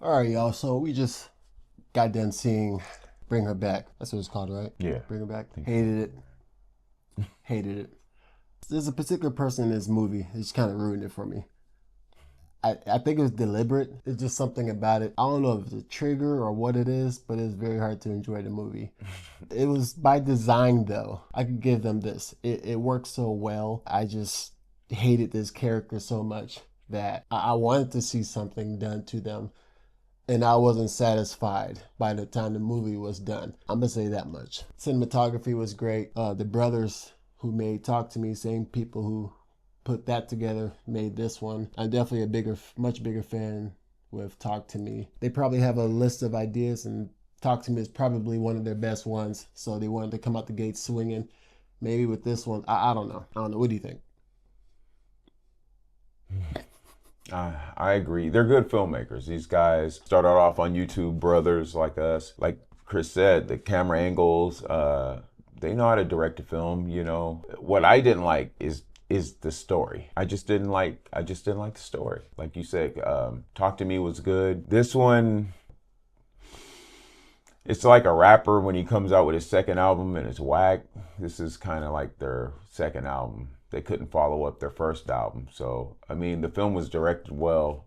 All right, y'all. So we just got done seeing Bring Her Back. That's what it's called, right? Yeah, Bring Her Back. I think so. Hated it. Hated it. There's a particular person in this movie. It's kind of ruined it for me. I think it was deliberate. It's just something about it. I don't know if it's a trigger or what it is, but it's very hard to enjoy the movie. It was by design, though. I could give them this. It worked so well. I just hated this character so much that I wanted to see something done to them, and I wasn't satisfied by the time the movie was done. I'm gonna say that much. Cinematography was great. The brothers who made Talk to Me, same people who put that together, made this one. I'm definitely much bigger fan with Talk to Me. They probably have a list of ideas, and Talk to Me is probably one of their best ones. So they wanted to come out the gate swinging. Maybe with this one, I don't know. I don't know. What do you think? I agree. They're good filmmakers. These guys started off on YouTube, brothers like us. Like Chris said, the camera angles, they know how to direct a film, you know. What I didn't like is the story. I just didn't like the story. Like you said, Talk to Me was good. This one, it's like a rapper when he comes out with his second album and it's whack. This is kind of like their second album. They couldn't follow up their first album. So, I mean, the film was directed well.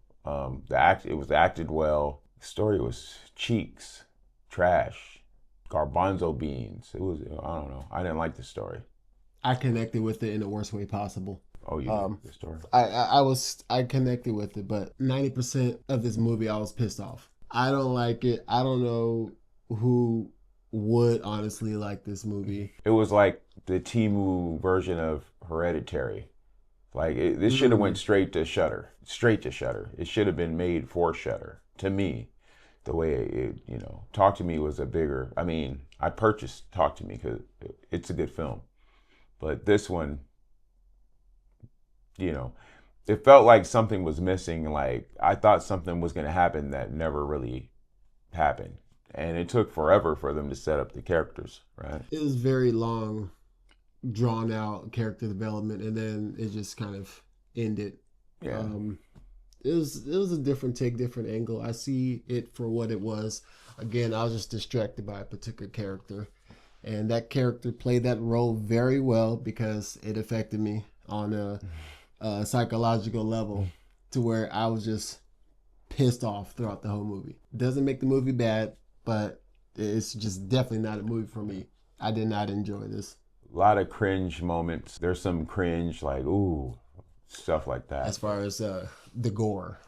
It was acted well. The story was cheeks, trash, garbanzo beans. It was, I don't know. I didn't like the story. I connected with it in the worst way possible. Oh, you did Um, the story. I connected with it, but 90% of this movie I was pissed off. I don't like it. I don't know who would honestly like this movie. It was like the Timu version of Hereditary. This should have Mm. went straight to Shutter. It should have been made for Shutter. To me, the way Talk to Me was a bigger. I mean, I purchased Talk to Me because it's a good film, but this one, you know, it felt like something was missing. Like I thought something was going to happen that never really happened, and it took forever for them to set up the characters. Right? It was very long, drawn out character development, and then it just kind of ended. Yeah. Um, it was a different take, different angle. I see it for what it was. Again, I was just distracted by a particular character, and that character played that role very well because it affected me on a psychological level to where I was just pissed off throughout the whole movie. Doesn't make the movie bad, but it's just definitely not a movie for me. I did not enjoy this. A lot of cringe moments. There's some cringe, like ooh, stuff like As that. far as the gore,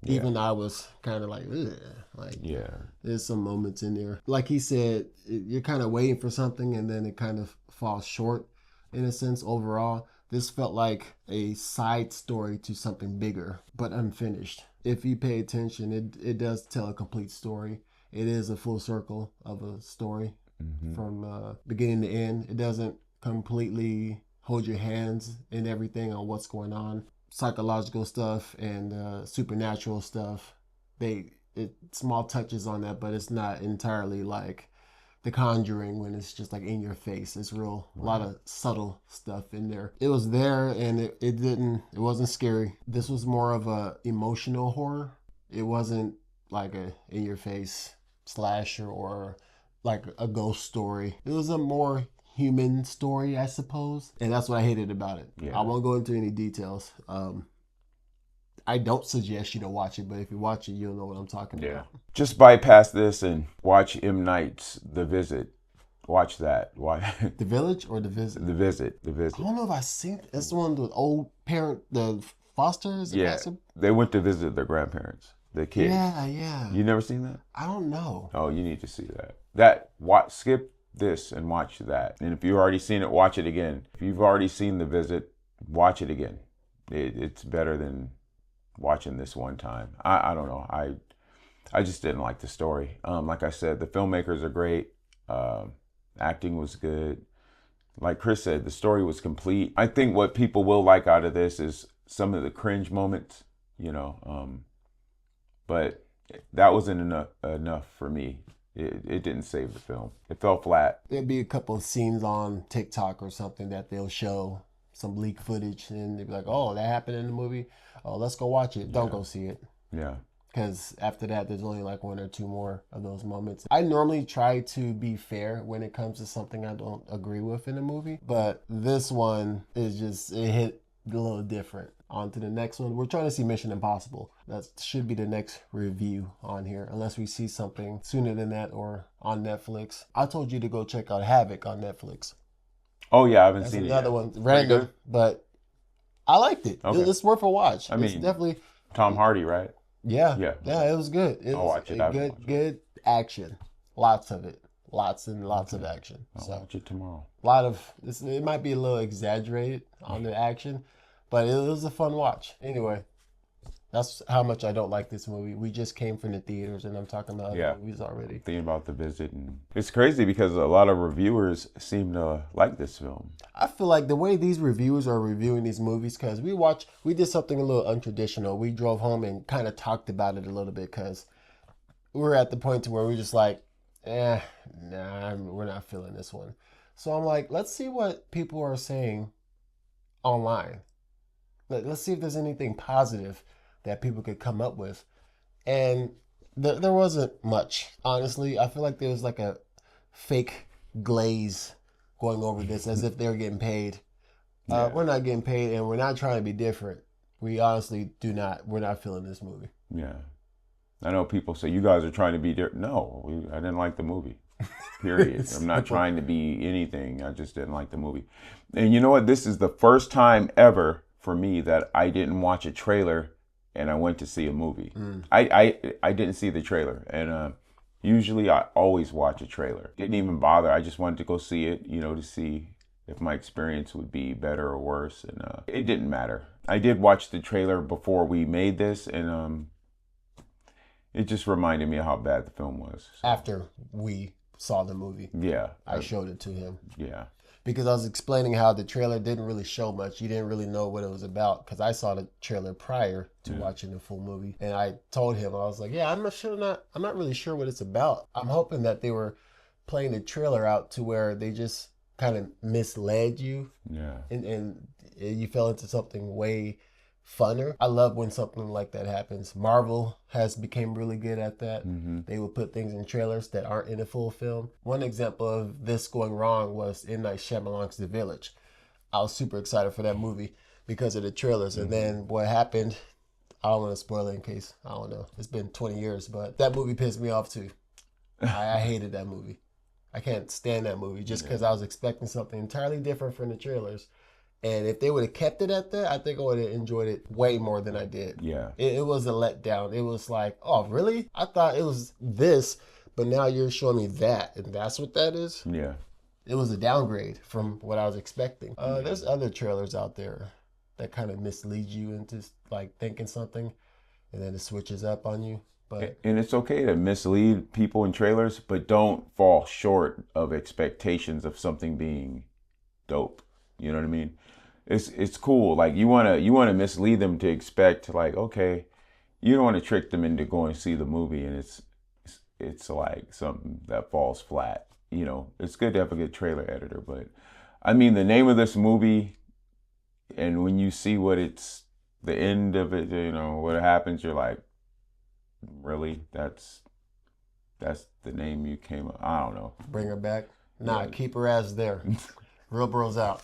Yeah, even I was kind of like, ugh. Like yeah, there's some moments in there. Like he said, you're kind of waiting for something, and then it kind of falls short. In a sense, overall, this felt like a side story to something bigger, but unfinished. If you pay attention, it does tell a complete story. It is a full circle of a story hmm from beginning to end. It doesn't completely hold your hands in everything on what's going on. Psychological stuff and supernatural stuff. Small touches on that, but it's not entirely like The Conjuring when it's just like in your face. It's real a lot right. of subtle stuff in there. It was there and it wasn't scary. This was more of a emotional horror. It wasn't like a in your face slasher or like a ghost story. It was a more human story, I suppose. And that's what I hated about it. I Yeah, won't go into any details. I don't suggest you to watch it, but if you watch it, you'll know what I'm talking yeah. about. Just bypass this and watch M. Night's The Visit. Watch that. Why? The Village or The Visit? The Visit. The I Visit. don't know if I seen it. That's the one with old parent, the fosters, the Yeah, foster. they went to visit their grandparents, the kids. Yeah, yeah. You never seen that? I don't know. Oh, you need to see that. Skip this and watch that. And if you've already seen it, watch it again. If you've already seen The Visit, watch it again. It's better than watching this one time. I don't know. I just didn't like the story. Like I said, the filmmakers are great. Acting was good. Like Chris said, the story was complete. I think what people will like out of this is some of the cringe moments, you know. But that wasn't enough for me. It didn't save the film. It fell flat. There'd be a couple of scenes on TikTok or something that they'll show some leak footage, and they'd be like, "Oh, that happened in the movie. Oh, let's go watch it." Don't Yeah, go see it. yeah. because after that, there's only like one or two more of those moments. I normally try to be fair when it comes to something I don't agree with in a movie, but this one is just, it hit a little different. On to the next one. We're trying to see Mission Impossible. That should be the next review on here, unless we see something sooner than that or on Netflix. I told you to go check out Havoc on Netflix. Oh yeah, I haven't That's seen it another yet. one, random, but I liked it. Okay. It's worth a watch. I It's mean, definitely, Tom Hardy, right? yeah, Yeah. it was good. It I'll was watch it. I haven't good, watched it. good action. Lots of it. Lots and lots of action. I'll So watch it tomorrow. a lot of this. It might be a little exaggerated on the action, but it was a fun watch. Anyway, that's how much I don't like this movie. We just came from the theaters, and I'm talking about other movies already. Thinking about The Visit, and it's crazy because a lot of reviewers seem to like this film. I feel like the way these reviewers are reviewing these movies, because we did something a little untraditional. We drove home and kind of talked about it a little bit because we're at the point to where we're just like, nah, we're not feeling this one. So I'm like, let's see what people are saying online. Let's see if there's anything positive that people could come up with. And there wasn't much, honestly. I feel like there was like a fake glaze going over this as if they're getting paid. We're not getting paid, and we're not trying to be different. We honestly we're not feeling this movie. Yeah. I know people say, you guys are trying to be different. No, I didn't like the movie. Period. I'm not trying to be anything. I just didn't like the movie. And you know what? This is the first time ever for me that I didn't watch a trailer and I went to see a movie. I didn't see the trailer. And usually I always watch a trailer. Didn't even bother. I just wanted to go see it, to see if my experience would be better or worse. And it didn't matter. I did watch the trailer before we made this, and it just reminded me of how bad the film was. So, After we saw the movie, I showed it to him. Yeah. Because I was explaining how the trailer didn't really show much. You didn't really know what it was about because I saw the trailer prior to watching the full movie. And I told him, I was like, I'm not really sure what it's about. I'm hoping that they were playing the trailer out to where they just kind of misled you. Yeah. And you fell into something way funner. I love when something like that happens. Marvel has become really good at that. They will put things in trailers that aren't in the full film. One example of this going wrong was M. Night Shyamalan's The Village. I was super excited for that movie because of the trailers. And then what happened, I don't want to spoil it in case, I don't know. It's been 20 years, but that movie pissed me off too. I hated that movie. I can't stand that movie just because I was expecting something entirely different from the trailers. And if they would have kept it at that, I think I would have enjoyed it way more than I did. Yeah. It was a letdown. It was like, oh, really? I thought it was this, but now you're showing me that, and that's what that is? Yeah. It was a downgrade from what I was expecting. There's other trailers out there that kind of mislead you into like thinking something, and then it switches up on you. But And it's okay to mislead people in trailers, but don't fall short of expectations of something being dope. You know what I mean? It's cool. Like you wanna mislead them to expect like, okay, you don't want to trick them into going to see the movie and it's like something that falls flat. It's good to have a good trailer editor, but I mean the name of this movie, and when you see what it's the end of it, what happens, you're like, really? That's the name you came up. I don't know. bring her back. Nah, keep her ass there. Real Brozzz out.